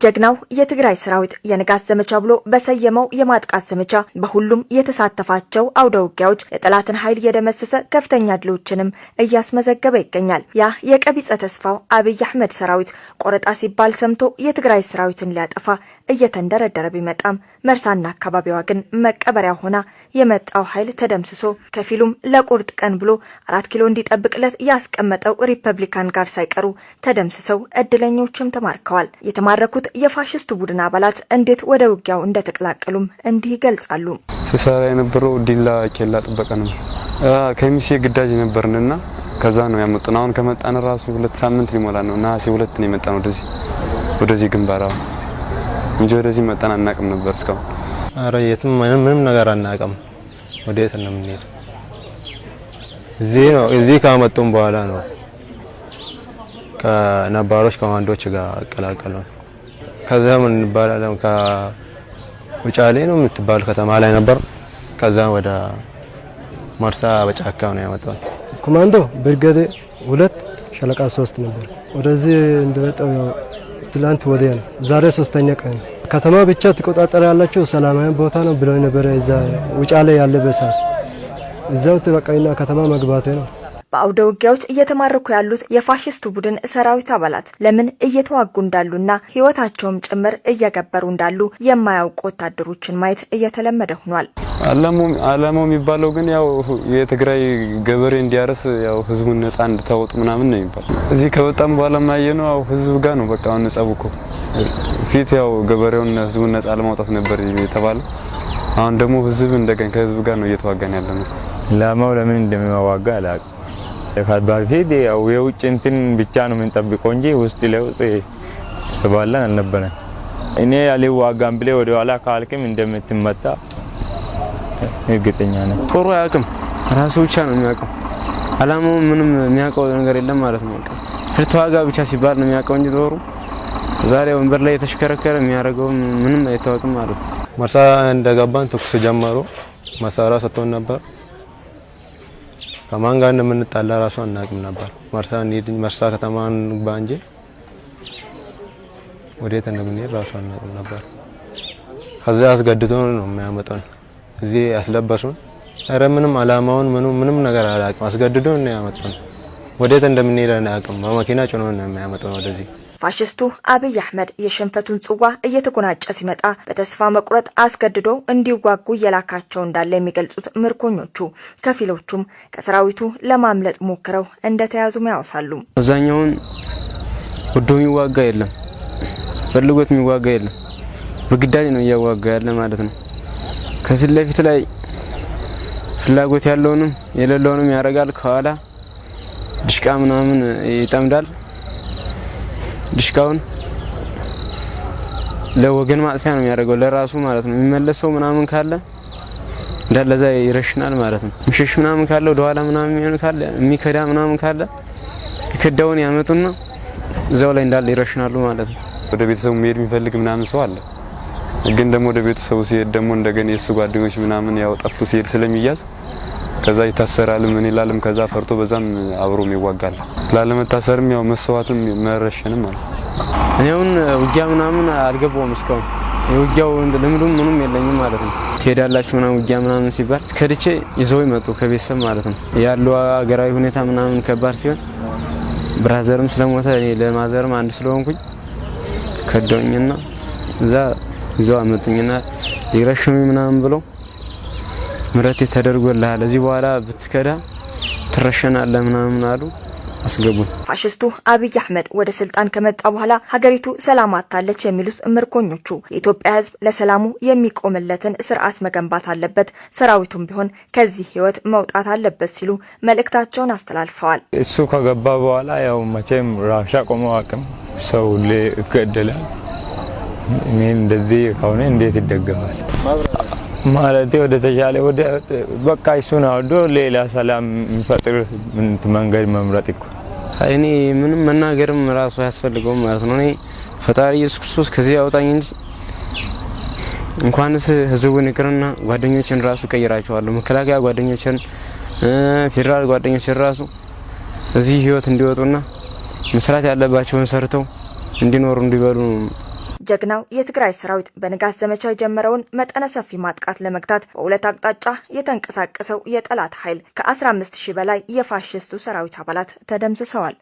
ጀግናው የትግራይ ሰራዊት የንጋት ዘመቻ ብሎ በሰየመው የማጥቃት ዘመቻ በሁሉም የተሳተፋቸው አውደ ውጊያዎች የጠላትን ኃይል የደመሰሰ ከፍተኛ ድሎችንም እያስመዘገበ ይገኛል። ያ የቀቢጸ ተስፋው አብይ አህመድ ሰራዊት ቆረጣ ሲባል ሰምቶ የትግራይ ሰራዊትን ሊያጠፋ እየተንደረደረ ቢመጣም መርሳና አካባቢዋ ግን መቀበሪያ ሆና የመጣው ኃይል ተደምስሶ ከፊሉም ለቁርጥ ቀን ብሎ 4 ኪሎ እንዲጠብቅለት ያስቀመጠው ሪፐብሊካን ጋር ሳይቀሩ ተደምስሰው እድለኞችም ተማርከዋል። የተማረኩት የፋሽስቱ ቡድን አባላት እንዴት ወደ ውጊያው እንደተቀላቀሉም እንዲህ ይገልጻሉ። ሲሳራ የነበረው ዲላ ኬላ ጥበቃ ነው። ከሚሴ ግዳጅ ነበርንና ከዛ ነው ያመጡን። አሁን ከመጣን ራሱ 2 ሳምንት ሊሞላ ነው። ነሐሴ 2 ነው የመጣነው ወደዚህ ግንባር እንጂ ወደዚህ መጣን አናቅም ነበር እስካሁን። አረ የትም ምንም ነገር አናቅም። ወዴት ነው የምንሄድ? እዚህ ካመጡን በኋላ ነው ከነባሮች ኮማንዶች ጋር አቀላቀሉን። ከዛ ምን ይባላል ከውጫሌ ነው የምትባል ከተማ ላይ ነበር። ከዛ ወደ መርሳ በጫካው ነው ያመጣው። ኮማንዶ ብርጌድ 2 ሻለቃ 3 ነበር። ወደዚህ እንደመጣው ትላንት ወዲያ ነው። ዛሬ 3ኛ ቀን ከተማ ብቻ ተቆጣጣሪ ያላችሁ ሰላማዊ ቦታ ነው ብለው ነበር። እዛ ውጫሌ ያለ በሳት እዛው ተበቃይና ከተማ መግባቴ ነው። በአውደ ውጊያዎች እየተማረኩ ያሉት የፋሽስቱ ቡድን ሰራዊት አባላት ለምን እየተዋጉ እንዳሉና ህይወታቸውም ጭምር እየገበሩ እንዳሉ የማያውቁ ወታደሮችን ማየት እየተለመደ ሆኗል። አላማው የሚባለው ግን ያው የትግራይ ገበሬ እንዲያርስ ያው ህዝቡን ነፃ እንድታወጡ ምናምን ነው የሚባለው። እዚህ ከወጣም በኋላ ማየነው ያው ህዝብ ጋር ነው በቃ ነፃውኮ ፊት ያው ገበሬውን ህዝቡን ነፃ ለማውጣት ነበር የተባለው። አሁን ደግሞ ህዝብ እንደገና ከህዝብ ጋር ነው እየተዋጋን ያለነው። አላማው ለምን እንደሚዋጋ አላውቅም። በፊት ያው የውጭ እንትን ብቻ ነው የምንጠብቀው እንጂ ውስጥ ለውጥ ተባለን አልነበረም። እኔ ያልዋጋም ብለ ወደ ኋላ ካልክም እንደምትመታ እርግጠኛ ነኝ። ጦሩ አያውቅም፣ ራሱ ብቻ ነው የሚያውቀው። አላማው ምንም የሚያውቀው ነገር የለም ማለት ነው። ተዋጋ ብቻ ሲባል ነው የሚያውቀው እንጂ ጦሩ ዛሬ ወንበር ላይ የተሽከረከረ የሚያደርገው ምንም አይታወቅም ማለት ነው። መርሳ እንደገባን ተኩስ ጀመሩ። መሳሪያ ሰጥቶን ነበር። ከማን ጋር እንደምንጣላ ራሱ አናውቅም ነበር። መርሳ ከተማን ባንጂ ወዴት እንደምንሄድ ራሱ አናውቅም ነበር። ከዛ አስገድዶን ነው የሚያመጣን እዚህ ያስለበሱን። ኧረ ምንም አላማውን ምንም ነገር አላውቅም። አስገድዶን ነው ያመጣን። ወዴት እንደምንሄድ አናውቅም። በመኪና ጭኖ ነው የሚያመጣን ወደዚህ። ፋሽስቱ አብይ አህመድ የሽንፈቱን ጽዋ እየተጎናጨ ሲመጣ በተስፋ መቁረጥ አስገድዶ እንዲዋጉ እየላካቸው እንዳለ የሚገልጹት ምርኮኞቹ ከፊሎቹም ከሰራዊቱ ለማምለጥ ሞክረው እንደተያዙም ያወሳሉ። አብዛኛውን ወዶ የሚዋጋ የለም፣ ፈልጎት የሚዋጋ የለም። በግዳጅ ነው እያዋጋ ያለ ማለት ነው። ከፊት ለፊት ላይ ፍላጎት ያለውንም የሌለውንም ያረጋል። ከኋላ ድሽቃ ምናምን ይጠምዳል። ድሽቃውን ለወገን ማጥፊያ ነው የሚያደርገው፣ ለራሱ ማለት ነው። የሚመለሰው ምናምን ካለ እንደለዛ ይረሽናል ማለት ነው። ምሽሽ ምናምን ካለ ወደ ኋላ ምናምን የሚሆን ካለ የሚከዳ ምናምን ካለ ይከዳውን ያመጡና እዛው ላይ እንዳለ ይረሽናሉ ማለት ነው። ወደ ቤተሰቡ መሄድ የሚፈልግ ምናምን ሰው አለ። ግን ደግሞ ወደ ቤተሰቡ ሲሄድ ደግሞ እንደገና የሱ ጓደኞች ምናምን ያው ጠፍቶ ሲሄድ ስለሚያዝ ከዛ ይታሰራል። ምን ይላልም ከዛ ፈርቶ በዛም አብሮም ይዋጋል። ላለመታሰርም ያው መስዋዕትም መረሸንም አለ። እኔውን ውጊያ ምናምን አልገባውም እስካሁን። የውጊያው ልምዱም ምንም የለኝም ማለት ነው። ትሄዳላችሁ ምናምን ውጊያ ምናምን ሲባል ከድቼ ይዘው ይመጡ ከቤተሰብ ማለት ነው። ያለው አገራዊ ሁኔታ ምናምን ከባድ ሲሆን ብራዘርም ስለሞተ እኔ ለማዘርም አንድ ስለሆንኩኝ ከደውኝና እዛ ይዘው አመጡኝና ይረሽሙኝ ምናምን ብለው ምረት ተደርጎልሃል፣ እዚህ በኋላ ብትከዳ ትረሸናለህ ምናምን አሉ። አስገቡን። ፋሽስቱ አብይ አህመድ ወደ ስልጣን ከመጣ በኋላ ሀገሪቱ ሰላም አጣለች የሚሉት ምርኮኞቹ የኢትዮጵያ ሕዝብ ለሰላሙ የሚቆምለትን ስርዓት መገንባት አለበት፣ ሰራዊቱም ቢሆን ከዚህ ህይወት መውጣት አለበት ሲሉ መልእክታቸውን አስተላልፈዋል። እሱ ከገባ በኋላ ያው መቼም ራሻ ቆመው አቅም ሰው ይገደላል። እኔ እንደዚህ ከሆነ እንዴት ይደገማል ማለት ወደ ተሻለ ወደ በቃ እሱን አውዶ ሌላ ሰላም የሚፈጥር መንገድ መምረጥ እኮ እኔ ምንም መናገርም ራሱ ያስፈልገውም ማለት ነው። እኔ ፈጣሪ ኢየሱስ ክርስቶስ ከዚህ ያውጣኝ እንጂ እንኳንስ ህዝቡን ይቅርና ጓደኞችን ራሱ ቀይራቸዋለሁ። መከላከያ ጓደኞችን ፌደራል ጓደኞችን ራሱ እዚህ ህይወት እንዲወጡና መስራት ያለባቸውን ሰርተው እንዲኖሩ እንዲበሉ ጀግናው የትግራይ ሰራዊት በንጋት ዘመቻ የጀመረውን መጠነ ሰፊ ማጥቃት ለመግታት በሁለት አቅጣጫ የተንቀሳቀሰው የጠላት ኃይል ከ15000 በላይ የፋሽስቱ ሰራዊት አባላት ተደምስሰዋል።